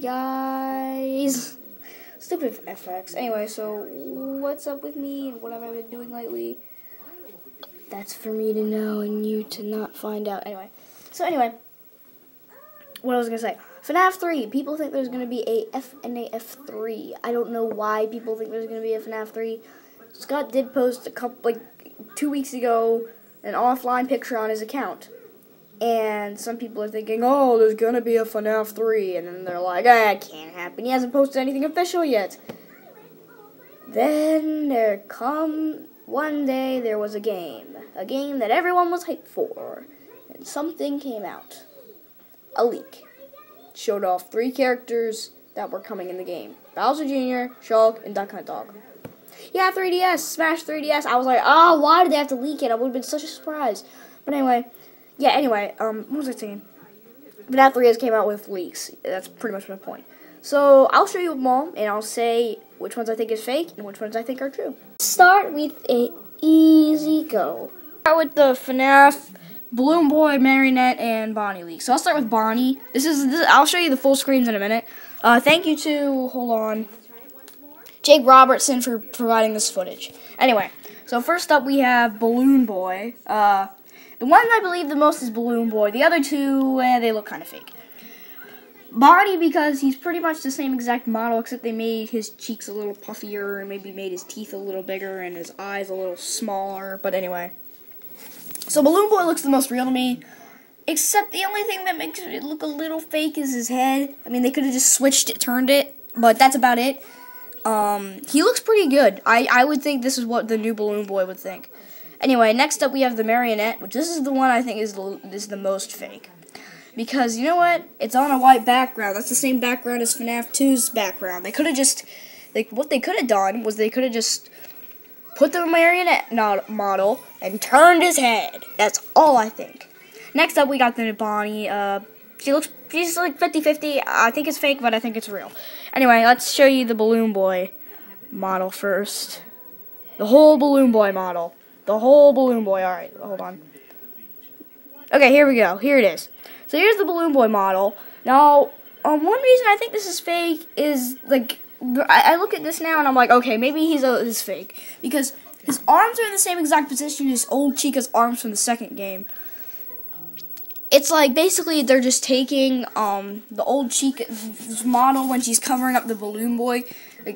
guys. Stupid FX. Anyway, so what's up with me and what have I been doing lately? That's for me to know and you to not find out. Anyway, what I was going to say. Fnaf 3. People think there's going to be a FNAF 3. I don't know why people think there's going to be a Fnaf 3. Scott did post 2 weeks ago an offline picture on his account. And some people are thinking, oh, there's going to be a Fnaf 3. And then they're like, it can't happen. He hasn't posted anything official yet. Then one day there was a game that everyone was hyped for. And something came out. A leak. Showed off 3 characters that were coming in the game. Bowser Jr., Shulk, and Duck Hunt Dog. Yeah, 3DS. Smash 3DS. I was like, why did they have to leak it? I would have been such a surprise. But anyway, what was I saying? FNAF 3 has came out with leaks. That's pretty much my point. So, I'll show you them all, and I'll say which ones I think is fake and which ones I think are true. Start with an easy go. Start with the FNAF Balloon Boy, Marionette, and Bonnie leak. So, I'll start with Bonnie. I'll show you the full screens in a minute. Thank you to, Jake Robertson for providing this footage. Anyway, so first up we have Balloon Boy. The one I believe the most is Balloon Boy. The other two, they look kind of fake. Bonnie, because he's pretty much the same exact model, except they made his cheeks a little puffier and maybe made his teeth a little bigger and his eyes a little smaller. But anyway. So Balloon Boy looks the most real to me. Except the only thing that makes it look a little fake is his head. I mean, they could have just switched it, turned it. But that's about it. He looks pretty good. I would think this is what the new Balloon Boy would think. Anyway, next up we have the Marionette, which this is the one I think is the most fake. Because, you know what? It's on a white background. That's the same background as FNAF 2's background. They could have just, what they could have done was they could have just put the Marionette model and turned his head. That's all I think. Next up we got the Bonnie. She's like 50-50. I think it's fake, but I think it's real. Anyway, let's show you the Balloon Boy model first. The whole Balloon Boy model. The whole Balloon Boy. Alright, hold on. Okay, here we go. Here it is. So here's the Balloon Boy model. Now, one reason I think this is fake is, I look at this now and I'm like, okay, maybe he's fake. Because his arms are in the same exact position as old Chica's arms from the second game. It's like, basically, they're just taking the old Chica's model when she's covering up the Balloon Boy,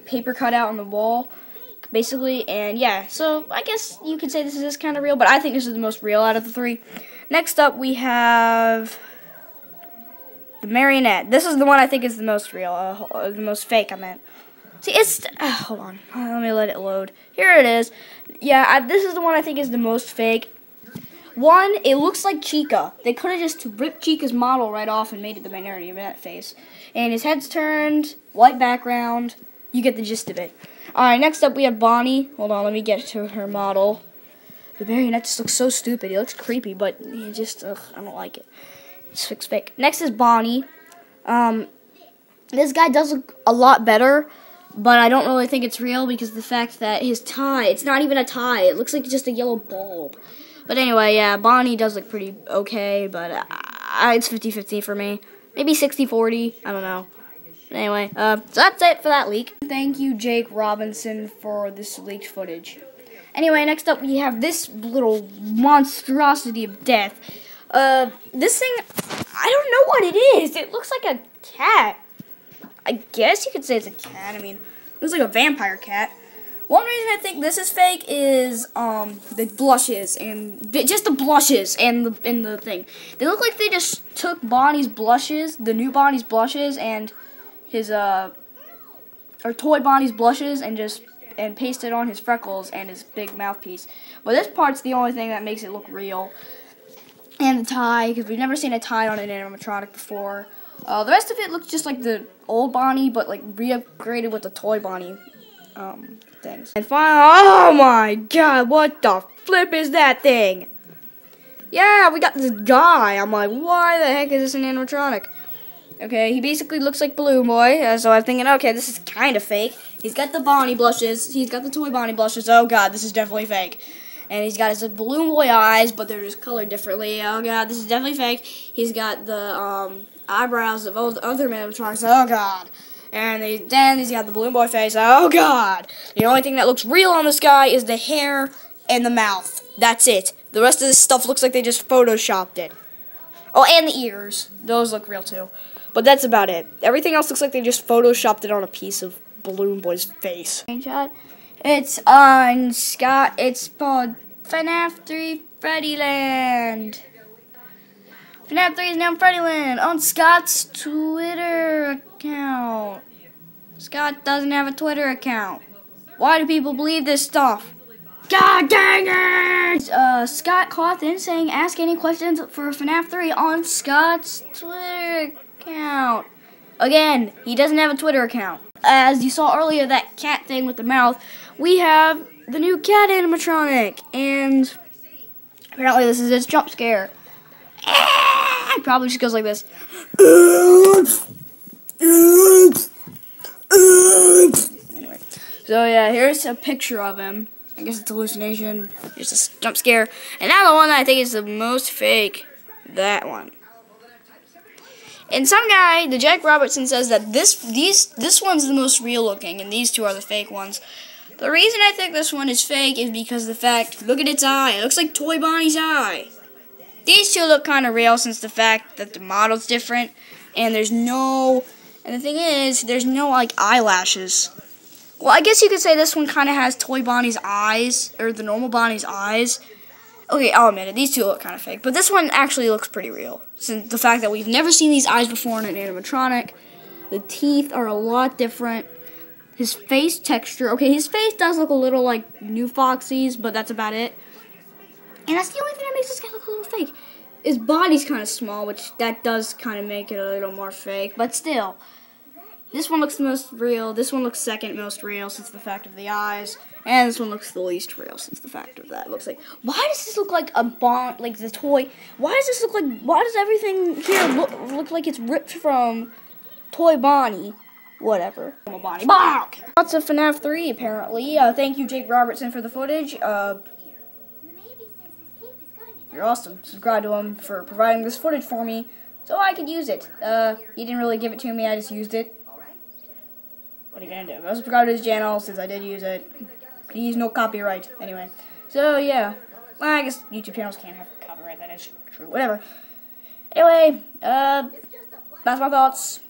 paper cut out on the wall, basically, and yeah, so I guess you could say this is kind of real, but I think this is the most real out of the 3. Next up, we have the Marionette. This is the one I think is the most real, the most fake, I meant. See, hold on, let me let it load. Here it is. Yeah, this is the one I think is the most fake. One, it looks like Chica. They could have just ripped Chica's model right off and made it the Marionette face. And his head's turned, white background. You get the gist of it. Alright, next up we have Bonnie. Hold on, let me get to her model. The Marionette just looks so stupid. He looks creepy, but he just, I don't like it. It's fake. Next is Bonnie. This guy does look a lot better, but I don't really think it's real because of the fact that his tie, it's not even a tie. It looks like just a yellow bulb. But anyway, yeah, Bonnie does look pretty okay, but it's 50-50 for me. Maybe 60-40, I don't know. Anyway, so that's it for that leak. Thank you, Jake Robinson, for this leaked footage. Anyway, next up we have this little monstrosity of death. This thing, I don't know what it is. It looks like a cat. I guess you could say it's a cat. I mean, it looks like a vampire cat. One reason I think this is fake is the blushes and just the blushes and the thing. They look like they just took Bonnie's blushes, the new Bonnie's blushes, and his or toy Bonnie's blushes, and pasted on his freckles and his big mouthpiece. But this part's the only thing that makes it look real. And the tie, because we've never seen a tie on an animatronic before. The rest of it looks just like the old Bonnie, but like re-upgraded with the toy Bonnie things. And finally, oh my god, what the flip is that thing? Yeah, we got this guy. I'm like, why the heck is this an animatronic? Okay, he basically looks like Balloon Boy, so I'm thinking, okay, this is kind of fake. He's got the Bonnie blushes. He's got the toy Bonnie blushes. Oh god, this is definitely fake. And he's got his Balloon Boy eyes, but they're just colored differently. Oh god, this is definitely fake. He's got the eyebrows of other animatronics. Oh god. And then he's got the balloon boy face. Oh god. The only thing that looks real on this guy is the hair and the mouth. That's it. The rest of this stuff looks like they just photoshopped it. Oh, and the ears. Those look real too. But that's about it. Everything else looks like they just photoshopped it on a piece of Balloon Boy's face. Screenshot. It's on Scott. It's called Fnaf 3 Freddyland. Fnaf 3 is now Freddyland on Scott's Twitter account. Scott doesn't have a Twitter account. Why do people believe this stuff? God dang it! Scott Cawthon saying ask any questions for FNAF 3 on Scott's Twitter account. Again, he doesn't have a Twitter account. As you saw earlier, that cat thing with the mouth, we have the new cat animatronic, and apparently this is its jump scare. It probably just goes like this. Anyway, so yeah, here's a picture of him. I guess it's hallucination. Here's a jump scare. And now the one that I think is the most fake, that one. And some guy, the Jack Robertson, says that this one's the most real looking, and these two are the fake ones. The reason I think this one is fake is because of the fact, look at its eye. It looks like Toy Bonnie's eye. These two look kind of real since the fact that the model's different, and there's no, and the thing is, there's no like eyelashes. Well, I guess you could say this one kind of has Toy Bonnie's eyes, or the normal Bonnie's eyes. Okay, I'll admit it, these two look kind of fake, but this one actually looks pretty real. Since the fact that we've never seen these eyes before in an animatronic, the teeth are a lot different. His face texture, okay, his face does look a little like New Foxy's, but that's about it. And that's the only thing that makes this guy look a little fake. His body's kind of small, which that does kind of make it a little more fake, but still. This one looks the most real, this one looks second most real since the fact of the eyes, and this one looks the least real since the fact of that. It looks like, why does this look like a Bond, like the toy, why does this look like, why does everything here look like it's ripped from Toy Bonnie? Whatever. Bonnie. Lots of FNAF 3, apparently. Thank you, Jake Robertson, for the footage. You're awesome. Subscribe to him for providing this footage for me so I could use it. He didn't really give it to me, I just used it. What are you gonna do? Go subscribe to his channel since I did use it. Please, no copyright. Anyway. So, yeah. Well, I guess YouTube channels can't have copyright. That is true. Whatever. Anyway, that's my thoughts.